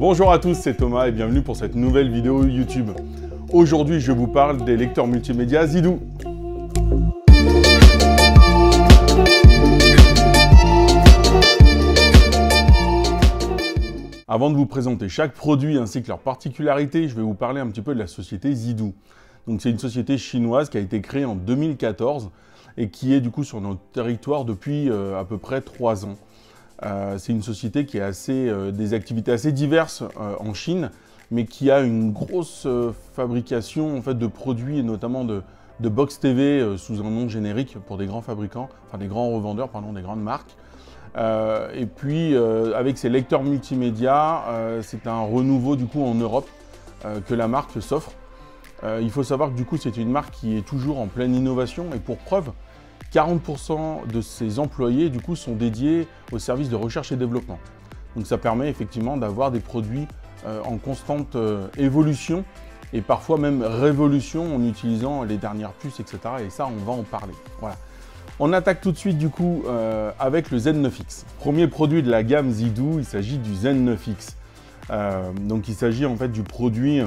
Bonjour à tous, c'est Thomas et bienvenue pour cette nouvelle vidéo YouTube. Aujourd'hui, je vous parle des lecteurs multimédia Zidoo. Avant de vous présenter chaque produit ainsi que leurs particularités, je vais vous parler un petit peu de la société Zidoo. Donc c'est une société chinoise qui a été créée en 2014 et qui est du coup sur notre territoire depuis à peu près 3 ans. C'est une société qui a des activités assez diverses en Chine, mais qui a une grosse fabrication en fait, de produits, et notamment de box TV sous un nom générique pour des grands fabricants, enfin des grands revendeurs, pardon, des grandes marques. Et puis avec ces lecteurs multimédia, c'est un renouveau du coup en Europe que la marque s'offre. Il faut savoir que du coup c'est une marque qui est toujours en pleine innovation et pour preuve, 40% de ses employés du coup sont dédiés au service de recherche et développement. Donc ça permet effectivement d'avoir des produits en constante évolution et parfois même révolution en utilisant les dernières puces, etc. Et ça, on va en parler. Voilà. On attaque tout de suite du coup avec le Z9X. Premier produit de la gamme Zidoo, il s'agit du Z9X. Donc il s'agit en fait du produit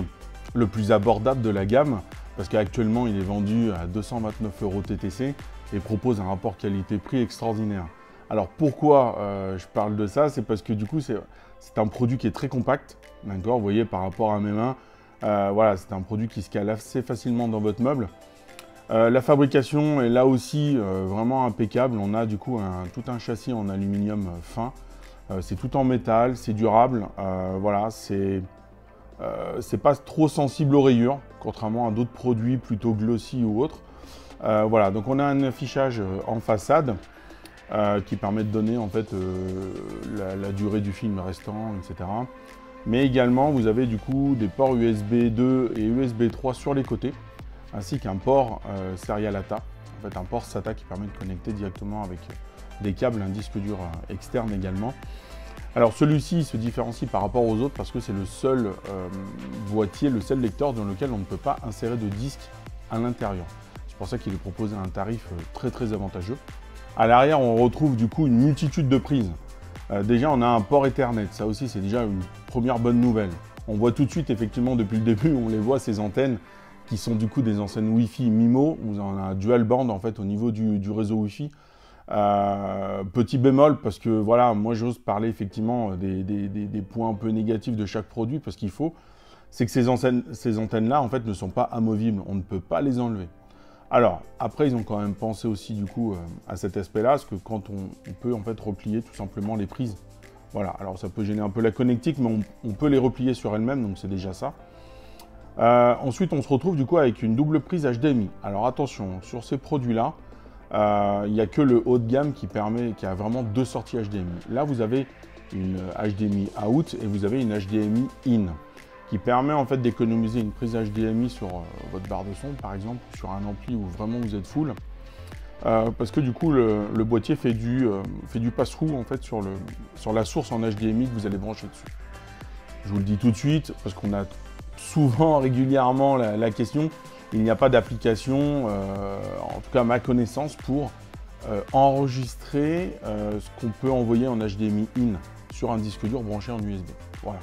le plus abordable de la gamme parce qu'actuellement il est vendu à 229 € TTC et propose un rapport qualité-prix extraordinaire. Alors pourquoi je parle de ça? C'est parce que du coup c'est un produit qui est très compact, d'accord? Vous voyez par rapport à mes mains, voilà, c'est un produit qui se cale assez facilement dans votre meuble. La fabrication est là aussi vraiment impeccable. On a du coup tout un châssis en aluminium fin. C'est tout en métal, c'est durable. Voilà, c'est pas trop sensible aux rayures, contrairement à d'autres produits plutôt glossy ou autres. Voilà, donc on a un affichage en façade qui permet de donner en fait la durée du film restant, etc. Mais également, vous avez du coup des ports USB 2 et USB 3 sur les côtés, ainsi qu'un port Serial ATA, en fait un port SATA qui permet de connecter directement avec des câbles, un disque dur externe également. Alors celui-ci se différencie par rapport aux autres parce que c'est le seul boîtier, le seul lecteur dans lequel on ne peut pas insérer de disque à l'intérieur. C'est pour ça qu'il est proposé à un tarif très avantageux. À l'arrière, on retrouve du coup une multitude de prises. Déjà, on a un port Ethernet, ça aussi c'est déjà une première bonne nouvelle. On voit tout de suite, effectivement, depuis le début, on les voit, ces antennes qui sont du coup des antennes Wi-Fi MIMO, où on a un dual band en fait au niveau du réseau Wi-Fi. Petit bémol, parce que voilà, moi j'ose parler effectivement des points un peu négatifs de chaque produit, parce qu'il faut, c'est que ces antennes-là en fait ne sont pas amovibles, on ne peut pas les enlever. Alors, après, ils ont quand même pensé aussi du coup à cet aspect-là, parce que quand on peut en fait replier tout simplement les prises. Voilà, alors ça peut gêner un peu la connectique, mais on peut les replier sur elles-mêmes, donc c'est déjà ça. Ensuite, on se retrouve du coup avec une double prise HDMI. Alors attention, sur ces produits-là, il n'y a que le haut de gamme qui a vraiment 2 sorties HDMI. Là, vous avez une HDMI out et vous avez une HDMI in, qui permet en fait d'économiser une prise HDMI sur votre barre de son, par exemple, sur un ampli où vraiment vous êtes full, parce que du coup le boîtier fait du passe-through en fait sur la source en HDMI que vous allez brancher dessus. Je vous le dis tout de suite parce qu'on a souvent régulièrement la question. Il n'y a pas d'application, en tout cas à ma connaissance, pour enregistrer ce qu'on peut envoyer en HDMI in sur un disque dur branché en USB. Voilà.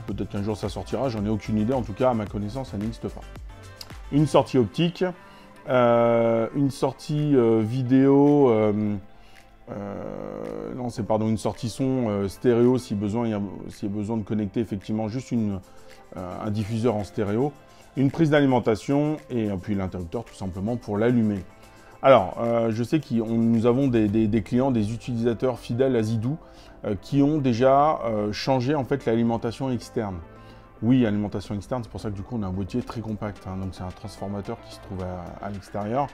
Peut-être qu'un jour ça sortira, j'en ai aucune idée, en tout cas à ma connaissance ça n'existe pas. Une sortie optique, une sortie vidéo, non c'est pardon, une sortie son stéréo si besoin, s'il y a besoin de connecter effectivement juste un diffuseur en stéréo, une prise d'alimentation et puis l'interrupteur tout simplement pour l'allumer. Alors, je sais que nous avons des clients, des utilisateurs fidèles à Zidoo qui ont déjà changé en fait l'alimentation externe. Oui, alimentation externe, c'est pour ça que du coup on a un boîtier très compact, hein, donc c'est un transformateur qui se trouve à l'extérieur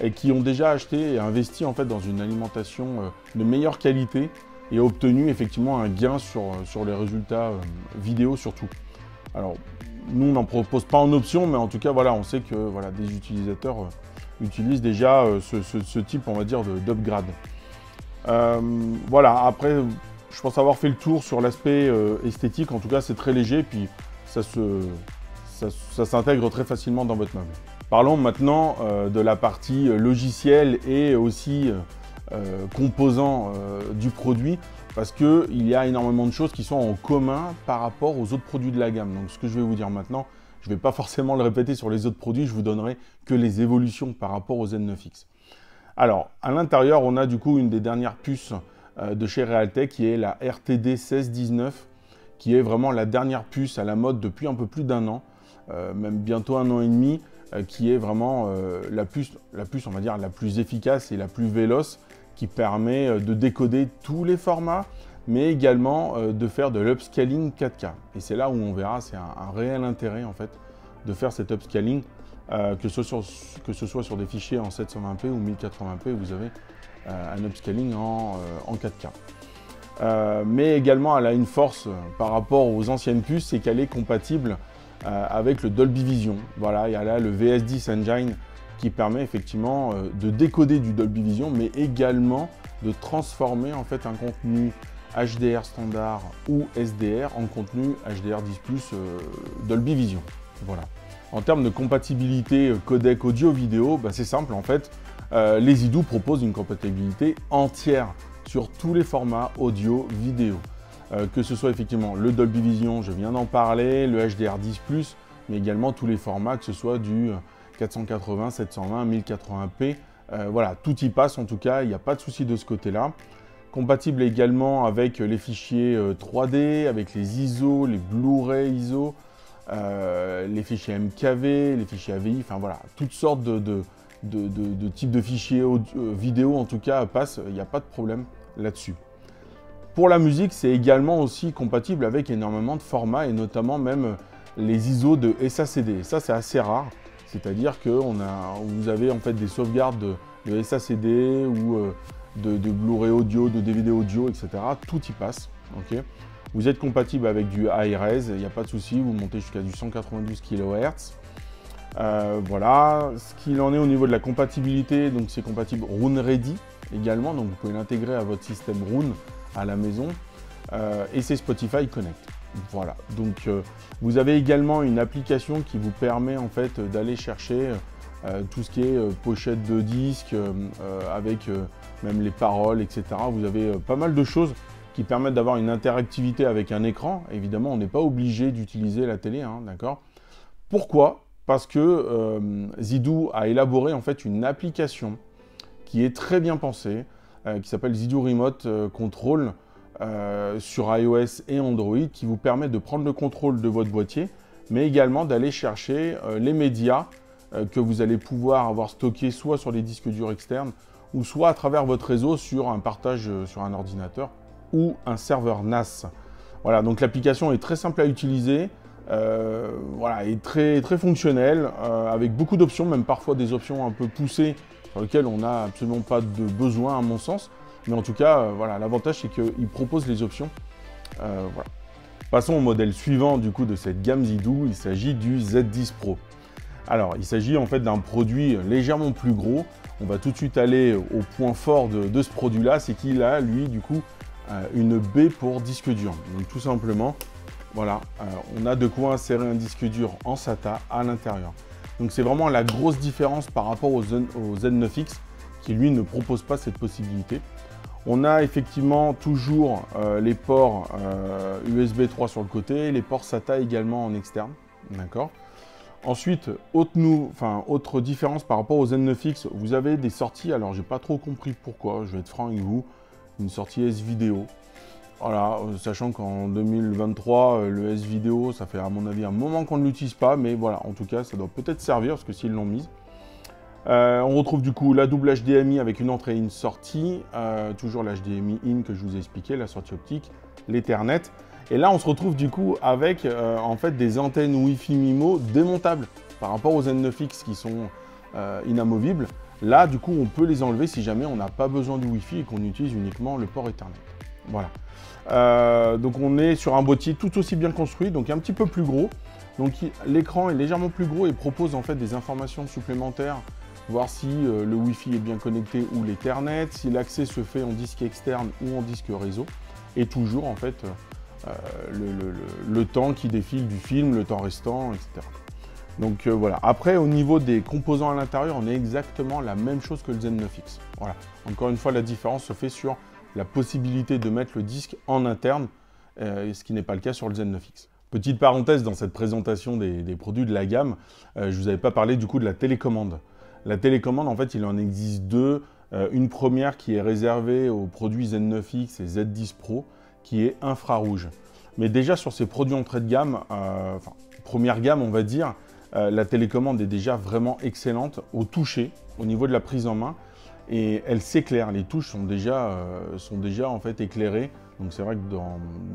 et qui ont déjà acheté et investi en fait dans une alimentation de meilleure qualité et obtenu effectivement un gain sur les résultats vidéo surtout. Alors, nous on n'en propose pas en option, mais en tout cas voilà, on sait que voilà, des utilisateurs utilisent déjà ce type, on va dire, d'upgrade. Voilà, après, je pense avoir fait le tour sur l'aspect esthétique. En tout cas, c'est très léger, puis ça s'intègre très facilement dans votre meuble. Parlons maintenant de la partie logicielle et aussi composants du produit. parce qu'il y a énormément de choses qui sont en commun par rapport aux autres produits de la gamme. Donc ce que je vais vous dire maintenant, je ne vais pas forcément le répéter sur les autres produits, je vous donnerai que les évolutions par rapport au Z9X. Alors, à l'intérieur, on a du coup une des dernières puces de chez Realtek qui est la RTD 1619, qui est vraiment la dernière puce à la mode depuis un peu plus d'un an, même bientôt un an et demi, qui est vraiment la puce, on va dire, la plus efficace et la plus véloce, qui permet de décoder tous les formats, mais également de faire de l'upscaling 4K. Et c'est là où on verra, c'est un réel intérêt en fait de faire cet upscaling, que ce soit sur des fichiers en 720p ou 1080p, vous avez un upscaling en 4K. Mais également, elle a une force par rapport aux anciennes puces, c'est qu'elle est compatible avec le Dolby Vision. Voilà, il y a là le VS10 Engine qui permet effectivement de décoder du Dolby Vision, mais également de transformer en fait un contenu HDR standard ou SDR en contenu HDR10+, Dolby Vision. Voilà. En termes de compatibilité codec audio-vidéo, bah, c'est simple en fait. Les iDo proposent une compatibilité entière sur tous les formats audio-vidéo. Que ce soit effectivement le Dolby Vision, je viens d'en parler, le HDR10+, mais également tous les formats, que ce soit du 480, 720, 1080p. Voilà, tout y passe en tout cas, il n'y a pas de souci de ce côté-là. Compatible également avec les fichiers 3D, avec les ISO, les Blu-ray ISO, les fichiers MKV, les fichiers AVI, enfin voilà, toutes sortes de types de fichiers vidéo en tout cas passent, il n'y a pas de problème là-dessus. Pour la musique, c'est également aussi compatible avec énormément de formats et notamment même les ISO de SACD. Et ça, c'est assez rare, c'est-à-dire que vous avez en fait des sauvegardes de SACD ou de Blu-ray audio, de DVD audio, etc. Tout y passe. Okay. Vous êtes compatible avec du high-res, il n'y a pas de souci, vous montez jusqu'à du 192 kHz. Voilà, ce qu'il en est au niveau de la compatibilité, donc c'est compatible Roon Ready également, donc vous pouvez l'intégrer à votre système Roon à la maison, et c'est Spotify Connect. Voilà, donc vous avez également une application qui vous permet en fait d'aller chercher tout ce qui est pochette de disque, avec même les paroles, etc. Vous avez pas mal de choses qui permettent d'avoir une interactivité avec un écran. Évidemment, on n'est pas obligé d'utiliser la télé, hein, d'accord? Pourquoi? Parce que Zidoo a élaboré en fait une application qui est très bien pensée, qui s'appelle Zidoo Remote Control sur iOS et Android, qui vous permet de prendre le contrôle de votre boîtier, mais également d'aller chercher les médias que vous allez pouvoir avoir stockés soit sur les disques durs externes, ou soit à travers votre réseau sur un partage sur un ordinateur ou un serveur NAS. Voilà, donc l'application est très simple à utiliser. Voilà, est très fonctionnel, avec beaucoup d'options, même parfois des options un peu poussées sur lesquelles on n'a absolument pas de besoin à mon sens. Mais en tout cas, voilà, l'avantage c'est qu'il propose les options. Voilà. Passons au modèle suivant du coup de cette gamme Zidoo, il s'agit du Z10 Pro. Alors, il s'agit en fait d'un produit légèrement plus gros. On va tout de suite aller au point fort de ce produit-là, c'est qu'il a lui du coup une baie pour disque dur. Donc tout simplement, voilà, on a de quoi insérer un disque dur en SATA à l'intérieur. Donc c'est vraiment la grosse différence par rapport au Z9X qui lui ne propose pas cette possibilité. On a effectivement toujours les ports USB 3 sur le côté, les ports SATA également en externe, d'accord. Ensuite, autre différence par rapport au Z9X, vous avez des sorties, alors j'ai pas trop compris pourquoi, je vais être franc avec vous, une sortie S-Vidéo. Voilà, sachant qu'en 2023, le S-Vidéo, ça fait à mon avis un moment qu'on ne l'utilise pas, mais voilà, en tout cas, ça doit peut-être servir, parce que s'ils l'ont mise. On retrouve du coup la double HDMI avec une entrée et une sortie, toujours l'HDMI in que je vous ai expliqué, la sortie optique, l'Ethernet. Et là, on se retrouve du coup avec en fait des antennes Wi-Fi MIMO démontables par rapport aux Z9X qui sont inamovibles. Là, du coup, on peut les enlever si jamais on n'a pas besoin du Wi-Fi et qu'on utilise uniquement le port Ethernet. Voilà. Donc on est sur un boîtier tout aussi bien construit, donc un petit peu plus gros. Donc l'écran est légèrement plus gros et propose en fait des informations supplémentaires, voir si le Wi-Fi est bien connecté ou l'Ethernet, si l'accès se fait en disque externe ou en disque réseau, et toujours en fait le temps qui défile du film, le temps restant, etc. Donc voilà. Après, au niveau des composants à l'intérieur, on est exactement la même chose que le Z9X. Voilà. Encore une fois, la différence se fait sur la possibilité de mettre le disque en interne, ce qui n'est pas le cas sur le Z9X. Petite parenthèse dans cette présentation des produits de la gamme, je ne vous avais pas parlé du coup de la télécommande. La télécommande, en fait, il en existe deux. Une première qui est réservée aux produits Z9X et Z10 Pro, qui est infrarouge. Mais déjà sur ces produits entrée de gamme, première gamme on va dire, la télécommande est déjà vraiment excellente au toucher, au niveau de la prise en main, et elle s'éclaire. Les touches sont déjà en fait éclairées. Donc c'est vrai que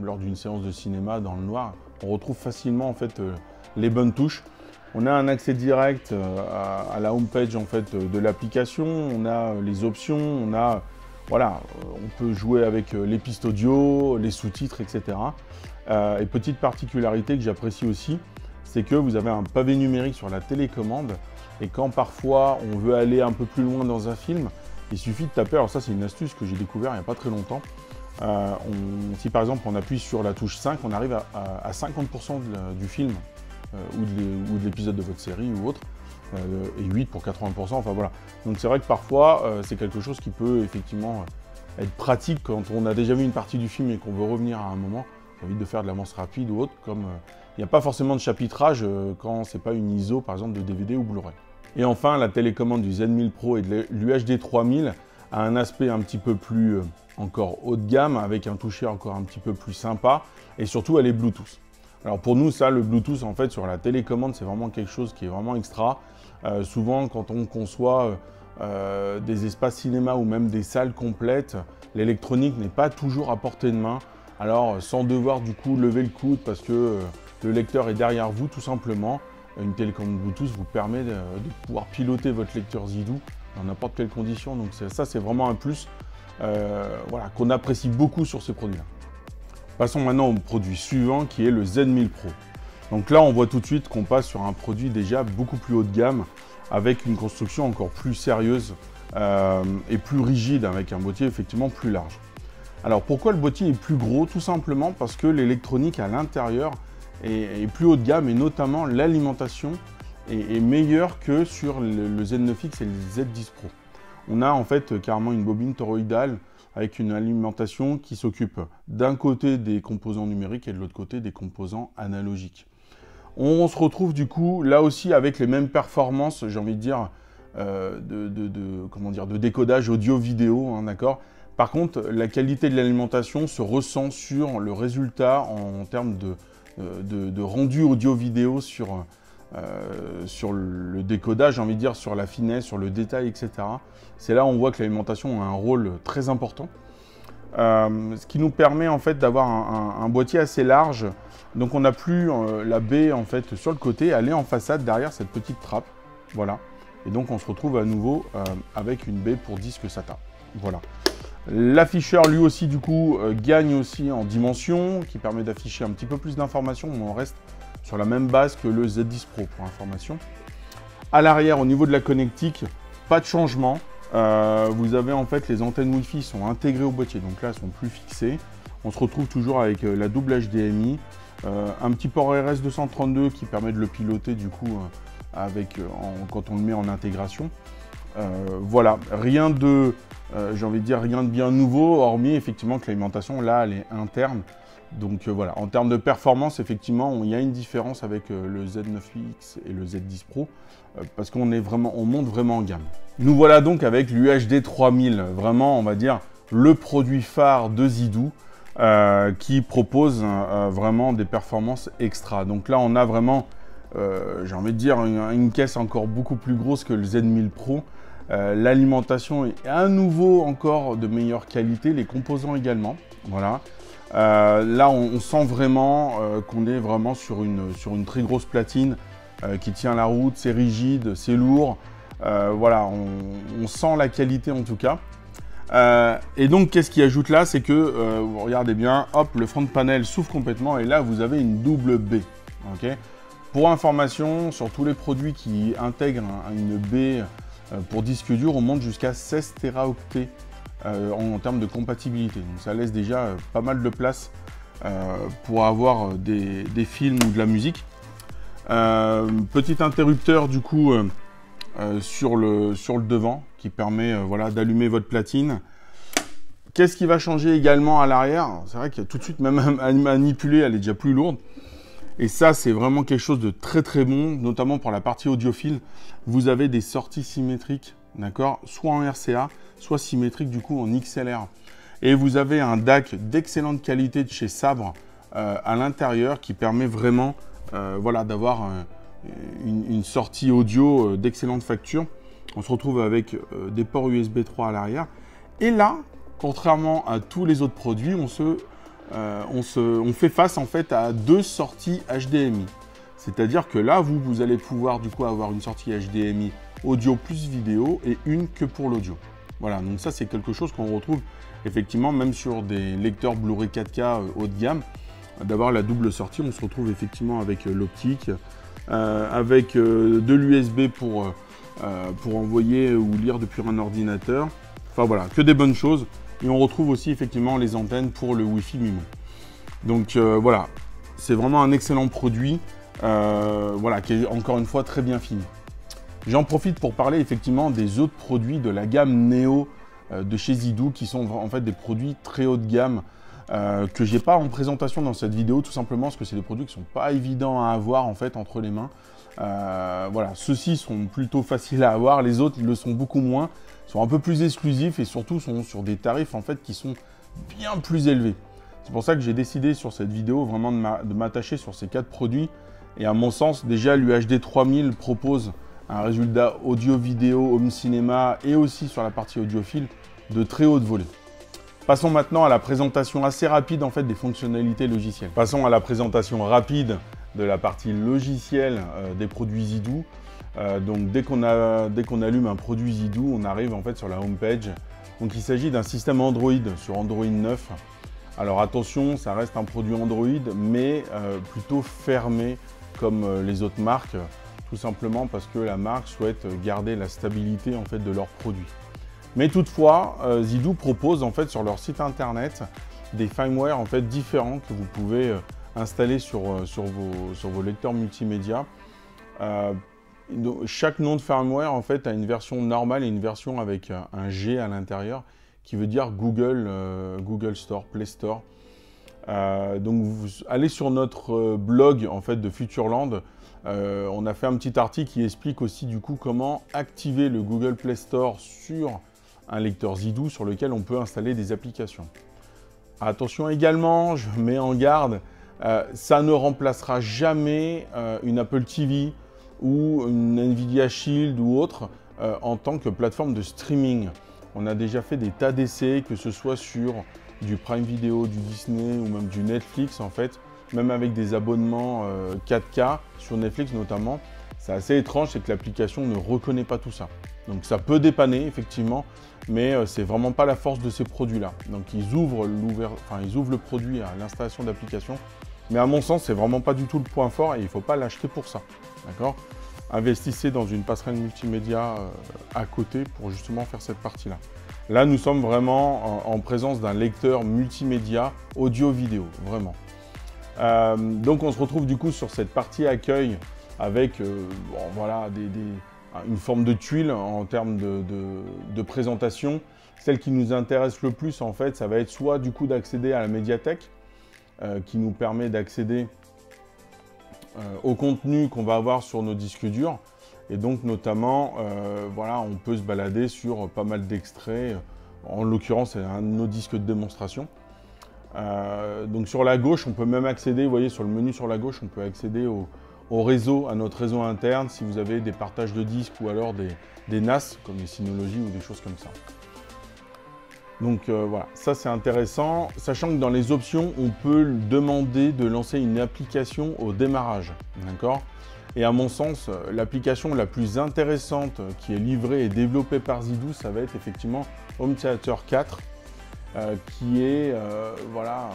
lors d'une séance de cinéma dans le noir, on retrouve facilement en fait les bonnes touches. On a un accès direct à la homepage en fait de l'application, on a les options, on peut jouer avec les pistes audio, les sous-titres, etc. Et petite particularité que j'apprécie aussi, c'est que vous avez un pavé numérique sur la télécommande, et quand parfois on veut aller un peu plus loin dans un film, il suffit de taper, alors ça c'est une astuce que j'ai découvert il n'y a pas très longtemps, si par exemple on appuie sur la touche 5, on arrive à 50% du film ou de l'épisode de votre série ou autre, et 8 pour 80%, enfin voilà. Donc c'est vrai que parfois c'est quelque chose qui peut effectivement être pratique quand on a déjà vu une partie du film et qu'on veut revenir à un moment, ça évite de faire de l'avance rapide ou autre, comme il n'y a pas forcément de chapitrage quand c'est pas une ISO par exemple de DVD ou Blu-ray. Et enfin la télécommande du Z1000 Pro et de l'UHD 3000 a un aspect un petit peu plus encore haut de gamme, avec un toucher encore un petit peu plus sympa, et surtout elle est Bluetooth. Alors pour nous, ça, le Bluetooth, en fait, sur la télécommande, c'est vraiment quelque chose qui est vraiment extra. Souvent, quand on conçoit des espaces cinéma ou même des salles complètes, l'électronique n'est pas toujours à portée de main. Alors, sans devoir du coup lever le coude parce que le lecteur est derrière vous, tout simplement, une télécommande Bluetooth vous permet de pouvoir piloter votre lecteur Zidou dans n'importe quelle condition. Donc ça, c'est vraiment un plus qu'on apprécie beaucoup sur ces produits-là. Passons maintenant au produit suivant qui est le Z1000 Pro. Donc là, on voit tout de suite qu'on passe sur un produit déjà beaucoup plus haut de gamme, avec une construction encore plus sérieuse et plus rigide, avec un boîtier effectivement plus large. Alors pourquoi le boîtier est plus gros? Tout simplement parce que l'électronique à l'intérieur est plus haut de gamme, et notamment l'alimentation est meilleure que sur le Z9X et le Z10 Pro. On a en fait carrément une bobine toroïdale avec une alimentation qui s'occupe d'un côté des composants numériques et de l'autre côté des composants analogiques. On se retrouve du coup là aussi avec les mêmes performances, j'ai envie de dire, de décodage audio-vidéo, hein, d'accord. Par contre, la qualité de l'alimentation se ressent sur le résultat en termes de rendu audio-vidéo sur le décodage, j'ai envie de dire, sur la finesse, sur le détail, etc. C'est là où on voit que l'alimentation a un rôle très important. Ce qui nous permet en fait d'avoir un boîtier assez large. Donc on n'a plus la baie en fait sur le côté, elle est en façade derrière cette petite trappe. Voilà. Et donc on se retrouve à nouveau avec une baie pour disque SATA. Voilà. L'afficheur lui aussi du coup gagne aussi en dimension, qui permet d'afficher un petit peu plus d'informations, mais on reste sur la même base que le Z10 Pro pour information. À l'arrière, au niveau de la connectique, pas de changement. Vous avez en fait les antennes Wi-Fi sont intégrées au boîtier, donc là elles sont plus fixées. On se retrouve toujours avec la double HDMI, un petit port RS232 qui permet de le piloter du coup quand on le met en intégration. Voilà, rien de, j'ai envie de dire rien de bien nouveau, hormis effectivement que l'alimentation là elle est interne. Donc voilà, en termes de performance, effectivement, il y a une différence avec le Z9X et le Z10 Pro, parce qu'on monte vraiment en gamme. Nous voilà donc avec l'UHD 3000, vraiment, on va dire, le produit phare de Zidou, qui propose vraiment des performances extra. Donc là, on a vraiment, j'ai envie de dire, une caisse encore beaucoup plus grosse que le Z1000 Pro. L'alimentation est à nouveau encore de meilleure qualité, les composants également, voilà. Là, on sent vraiment qu'on est vraiment sur une très grosse platine qui tient la route, c'est rigide, c'est lourd. Voilà, on sent la qualité en tout cas. Et donc, qu'est-ce qui ajoute là? C'est que, vous regardez bien, hop, le front panel s'ouvre complètement et là, vous avez une double baie. Okay, pour information, sur tous les produits qui intègrent une baie pour disque dur, on monte jusqu'à 16 Teraoctets. En termes de compatibilité. Donc ça laisse déjà pas mal de place pour avoir des films ou de la musique. Petit interrupteur du coup sur le devant qui permet voilà, d'allumer votre platine. Qu'est-ce qui va changer également à l'arrière? C'est vrai qu'il y a tout de suite, même à manipuler, elle est déjà plus lourde. Et ça, c'est vraiment quelque chose de très très bon, notamment pour la partie audiophile. Vous avez des sorties symétriques, d'accord? Soit en RCA, soit symétriques du coup en XLR. Et vous avez un DAC d'excellente qualité de chez Sabre à l'intérieur qui permet vraiment voilà, d'avoir une sortie audio d'excellente facture. On se retrouve avec des ports USB 3 à l'arrière. Et là, contrairement à tous les autres produits, on fait face en fait à 2 sorties HDMI. C'est-à-dire que là, vous allez pouvoir du coup avoir une sortie HDMI audio plus vidéo et une que pour l'audio. Voilà, donc ça c'est quelque chose qu'on retrouve effectivement même sur des lecteurs Blu-ray 4K haut de gamme. D'avoir la double sortie, on se retrouve effectivement avec l'optique, avec de l'USB pour envoyer ou lire depuis un ordinateur. Enfin voilà, que des bonnes choses. Et on retrouve aussi effectivement les antennes pour le Wi-Fi MIMO. Donc voilà, c'est vraiment un excellent produit, voilà, qui est encore une fois très bien fini. J'en profite pour parler effectivement des autres produits de la gamme Neo de chez Zidou, qui sont en fait des produits très haut de gamme, que j'ai pas en présentation dans cette vidéo, tout simplement parce que c'est des produits qui sont pas évidents à avoir en fait entre les mains. Voilà, ceux-ci sont plutôt faciles à avoir, les autres le sont beaucoup moins, sont un peu plus exclusifs et surtout sont sur des tarifs en fait qui sont bien plus élevés. C'est pour ça que j'ai décidé sur cette vidéo vraiment de m'attacher sur ces 4 produits. Et à mon sens, déjà l'UHD 3000 propose un résultat audio-vidéo, home cinéma et aussi sur la partie audiophile de très haute volée. Passons maintenant à la présentation assez rapide en fait des fonctionnalités logicielles. Passons à la présentation rapide de la partie logicielle des produits Zidou. Donc dès qu'on allume un produit Zidou, on arrive en fait sur la home page. Donc il s'agit d'un système Android sur Android 9. Alors attention, ça reste un produit Android, mais plutôt fermé comme les autres marques, tout simplement parce que la marque souhaite garder la stabilité en fait de leurs produits. Mais toutefois, Zidou propose en fait sur leur site internet des firmware en fait différents que vous pouvez installer sur vos lecteurs multimédia. Chaque nom de firmware en fait a une version normale et une version avec un G à l'intérieur qui veut dire Google, Google Store, Play Store. Donc vous allez sur notre blog en fait de Futurland. On a fait un petit article qui explique aussi du coup comment activer le Google Play Store sur un lecteur Zidou sur lequel on peut installer des applications. Attention également, je mets en garde, ça ne remplacera jamais une Apple TV ou une Nvidia Shield ou autre en tant que plateforme de streaming. On a déjà fait des tas d'essais, que ce soit sur du Prime Video, du Disney ou même du Netflix en fait, même avec des abonnements 4K sur Netflix notamment. C'est assez étrange, c'est que l'application ne reconnaît pas tout ça. Donc ça peut dépanner effectivement, mais c'est vraiment pas la force de ces produits-là. Donc ils ouvrent le produit à l'installation d'applications, mais à mon sens, c'est vraiment pas du tout le point fort et il ne faut pas l'acheter pour ça. D'accord ? Investissez dans une passerelle multimédia à côté pour justement faire cette partie-là. Là, nous sommes vraiment en présence d'un lecteur multimédia audio-vidéo, vraiment. Donc on se retrouve du coup sur cette partie accueil avec bon, voilà, une forme de tuile en termes de présentation. Celle qui nous intéresse le plus en fait, ça va être soit du coup d'accéder à la médiathèque qui nous permet d'accéder au contenu qu'on va avoir sur nos disques durs. Et donc notamment, voilà, on peut se balader sur pas mal d'extraits. En l'occurrence, c'est un de nos disques de démonstration. Donc sur la gauche, on peut même accéder, vous voyez sur le menu sur la gauche, on peut accéder au réseau, à notre réseau interne, si vous avez des partages de disques ou alors des NAS, comme les Synology ou des choses comme ça. Donc voilà, ça c'est intéressant, sachant que dans les options, on peut demander de lancer une application au démarrage, d'accord ? Et à mon sens, l'application la plus intéressante qui est livrée et développée par Zidou, ça va être effectivement Home Theater 4, qui est voilà,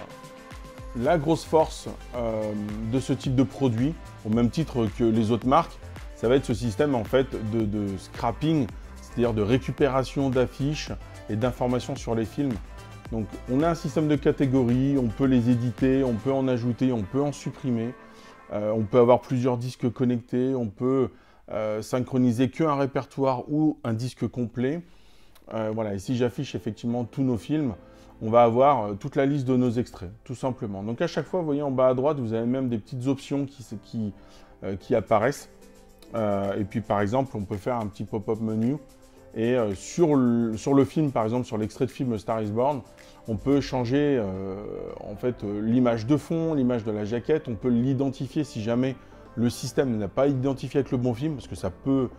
la grosse force de ce type de produit, au même titre que les autres marques. Ça va être ce système en fait de scrapping, c'est-à-dire de récupération d'affiches et d'informations sur les films. Donc on a un système de catégories, on peut les éditer, on peut en ajouter, on peut en supprimer. On peut avoir plusieurs disques connectés, on peut synchroniser qu'un répertoire ou un disque complet. Voilà, ici j'affiche effectivement tous nos films. on va avoir toute la liste de nos extraits, tout simplement. Donc à chaque fois, vous voyez en bas à droite, vous avez même des petites options qui apparaissent. Et puis par exemple, on peut faire un petit pop-up menu. Et sur le film, par exemple, sur l'extrait de film Star is Born, on peut changer en fait l'image de fond, l'image de la jaquette. On peut l'identifier si jamais le système n'a pas identifié avec le bon film, parce que ça peut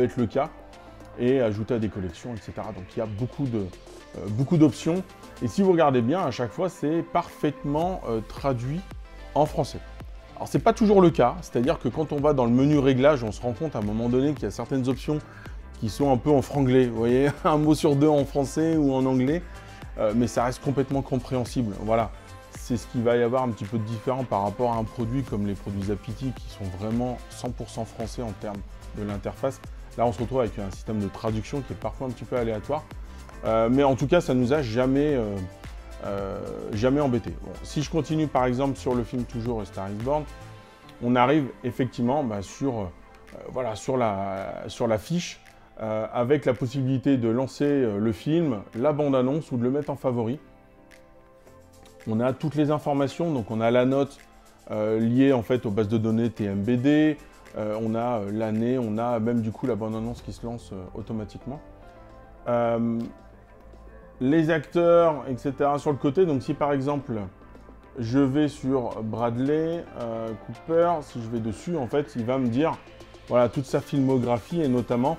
être le cas, et ajouter à des collections, etc. Donc il y a beaucoup d'options. Et si vous regardez bien, à chaque fois, c'est parfaitement traduit en français. Alors c'est pas toujours le cas, c'est-à-dire que quand on va dans le menu réglage, on se rend compte à un moment donné qu'il y a certaines options qui sont un peu en franglais, vous voyez, un mot sur deux en français ou en anglais, mais ça reste complètement compréhensible. Voilà, c'est ce qu'il va y avoir un petit peu de différent par rapport à un produit comme les produits Zapity qui sont vraiment 100% français en termes de l'interface. Là, on se retrouve avec un système de traduction qui est parfois un petit peu aléatoire, mais en tout cas, ça ne nous a jamais embêté. Bon, si je continue par exemple sur le film toujours Star is Born, on arrive effectivement sur la fiche, avec la possibilité de lancer le film, la bande-annonce ou de le mettre en favori. On a toutes les informations, donc on a la note liée en fait aux bases de données TMBD, on a l'année, on a même du coup la bande-annonce qui se lance automatiquement. Les acteurs, etc. sur le côté, donc si par exemple je vais sur Bradley Cooper, si je vais dessus, en fait, il va me dire voilà toute sa filmographie et notamment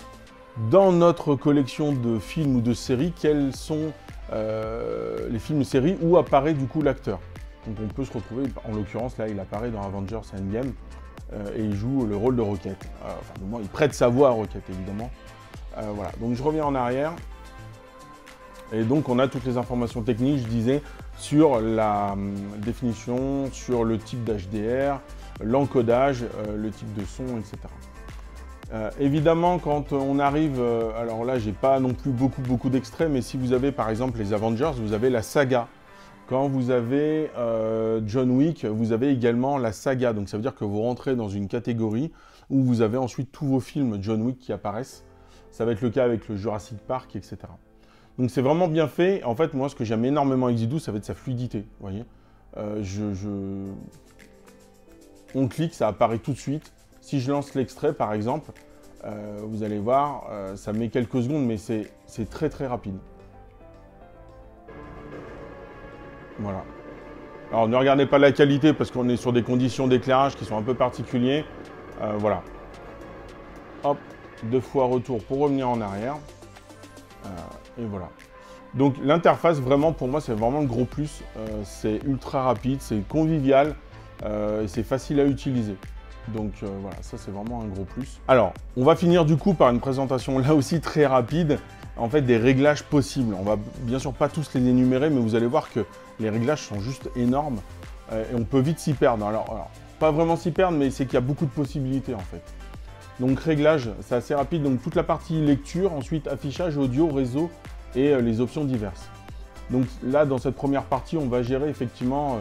dans notre collection de films ou de séries, quels sont les films et séries où apparaît du coup l'acteur. Donc on peut se retrouver, en l'occurrence là il apparaît dans Avengers Endgame et il joue le rôle de Rocket. Enfin du moins il prête sa voix à Rocket évidemment. Voilà, donc je reviens en arrière. Et donc on a toutes les informations techniques, je disais, sur la définition, sur le type d'HDR, l'encodage, le type de son, etc. Évidemment, quand on arrive, alors là, j'ai pas non plus beaucoup d'extraits, mais si vous avez par exemple les Avengers, vous avez la saga. Quand vous avez John Wick, vous avez également la saga. Donc ça veut dire que vous rentrez dans une catégorie où vous avez ensuite tous vos films John Wick qui apparaissent. Ça va être le cas avec le Jurassic Park, etc. Donc c'est vraiment bien fait. En fait, moi, ce que j'aime énormément avec Zidoo, ça va être sa fluidité. Vous voyez, on clique, ça apparaît tout de suite. Si je lance l'extrait, par exemple, vous allez voir, ça met quelques secondes, mais c'est très rapide. Voilà. Alors, ne regardez pas la qualité parce qu'on est sur des conditions d'éclairage qui sont un peu particulières. Voilà. Hop, 2 fois retour pour revenir en arrière. Et voilà. Donc l'interface, vraiment, pour moi, c'est vraiment le gros plus. C'est ultra rapide, c'est convivial et c'est facile à utiliser. Donc voilà, ça c'est vraiment un gros plus. Alors, on va finir du coup par une présentation là aussi très rapide, en fait des réglages possibles. On va bien sûr pas tous les énumérer, mais vous allez voir que les réglages sont juste énormes et on peut vite s'y perdre. Alors, pas vraiment s'y perdre, mais c'est qu'il y a beaucoup de possibilités en fait. Donc réglage, c'est assez rapide, donc toute la partie lecture, ensuite affichage, audio, réseau et les options diverses. Donc là, dans cette première partie, on va gérer effectivement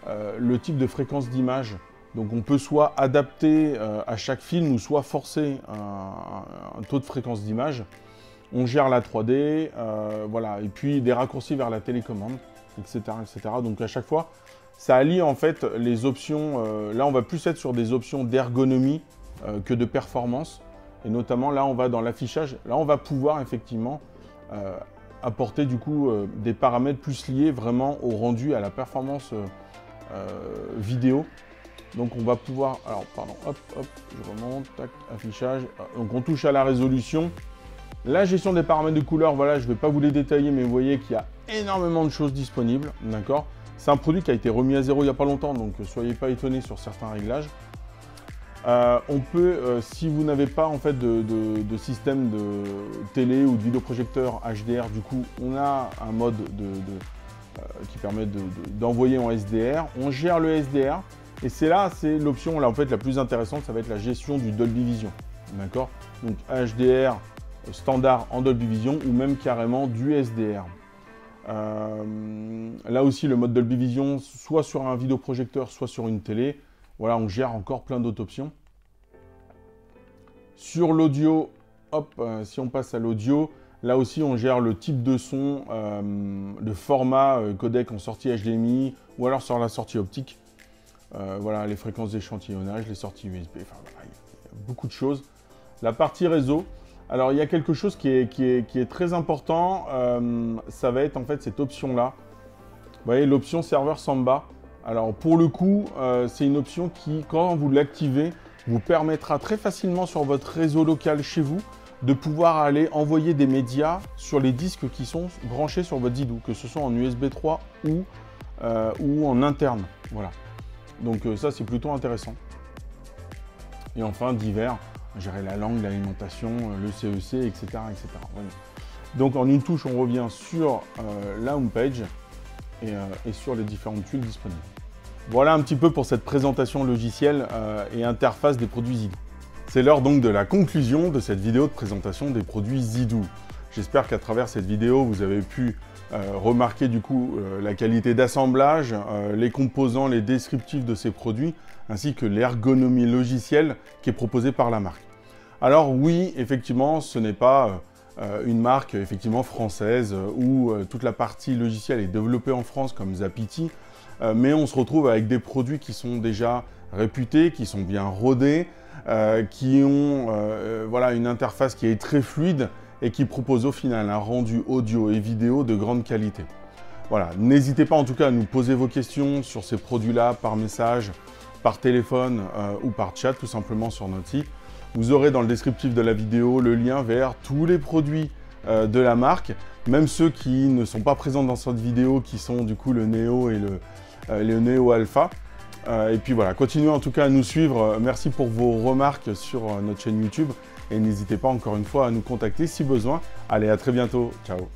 le type de fréquence d'image. Donc on peut soit adapter à chaque film ou soit forcer un taux de fréquence d'image. On gère la 3D, voilà, et puis des raccourcis vers la télécommande, etc., etc. Donc à chaque fois, ça allie en fait les options. Là, on va plus être sur des options d'ergonomie que de performance. Et notamment, là, on va dans l'affichage. Là, on va pouvoir effectivement apporter du coup des paramètres plus liés vraiment au rendu, à la performance vidéo. Donc on va pouvoir, alors pardon, hop, je remonte, tac, affichage. Donc on touche à la résolution. La gestion des paramètres de couleur, voilà, je ne vais pas vous les détailler, mais vous voyez qu'il y a énormément de choses disponibles, d'accord. C'est un produit qui a été remis à zéro il n'y a pas longtemps, donc soyez pas étonnés sur certains réglages. On peut, si vous n'avez pas en fait de système de télé ou de vidéoprojecteur HDR, du coup, on a un mode qui permet d'envoyer en SDR. On gère le SDR. Et c'est l'option là en fait la plus intéressante, ça va être la gestion du Dolby Vision, d'accord. Donc HDR standard en Dolby Vision ou même carrément du SDR. Là aussi le mode Dolby Vision, soit sur un vidéoprojecteur, soit sur une télé. Voilà, on gère encore plein d'autres options. Sur l'audio, hop, si on passe à l'audio, Là aussi, on gère le type de son, le format codec en sortie HDMI ou alors sur la sortie optique. Voilà, les fréquences d'échantillonnage, les sorties USB, enfin voilà, il y a beaucoup de choses. La partie réseau, alors il y a quelque chose qui est très important, ça va être en fait cette option-là. Vous voyez, l'option serveur Samba. Alors pour le coup, c'est une option qui, quand vous l'activez, vous permettra très facilement sur votre réseau local chez vous de pouvoir aller envoyer des médias sur les disques qui sont branchés sur votre Zidoo, que ce soit en USB 3 ou en interne. Voilà. Donc ça, c'est plutôt intéressant. Et enfin, divers, gérer la langue, l'alimentation, le CEC, etc. etc. Voilà. Donc en une touche, on revient sur la homepage et sur les différentes tuiles disponibles. Voilà un petit peu pour cette présentation logicielle et interface des produits Zidoo. C'est l'heure donc de la conclusion de cette vidéo de présentation des produits Zidoo. J'espère qu'à travers cette vidéo, vous avez pu remarquer du coup la qualité d'assemblage, les composants, les descriptifs de ces produits, ainsi que l'ergonomie logicielle qui est proposée par la marque. Alors oui, effectivement, ce n'est pas une marque effectivement française où toute la partie logicielle est développée en France comme Zapity, mais on se retrouve avec des produits qui sont déjà réputés, qui sont bien rodés, qui ont voilà, une interface qui est très fluide et qui propose au final un rendu audio et vidéo de grande qualité. Voilà, n'hésitez pas en tout cas à nous poser vos questions sur ces produits-là par message, par téléphone ou par chat, tout simplement sur notre site. Vous aurez dans le descriptif de la vidéo le lien vers tous les produits de la marque, même ceux qui ne sont pas présents dans cette vidéo, qui sont du coup le Neo et le Neo Alpha. Et puis voilà, continuez en tout cas à nous suivre. Merci pour vos remarques sur notre chaîne YouTube. Et n'hésitez pas encore une fois à nous contacter si besoin. Allez, à très bientôt. Ciao.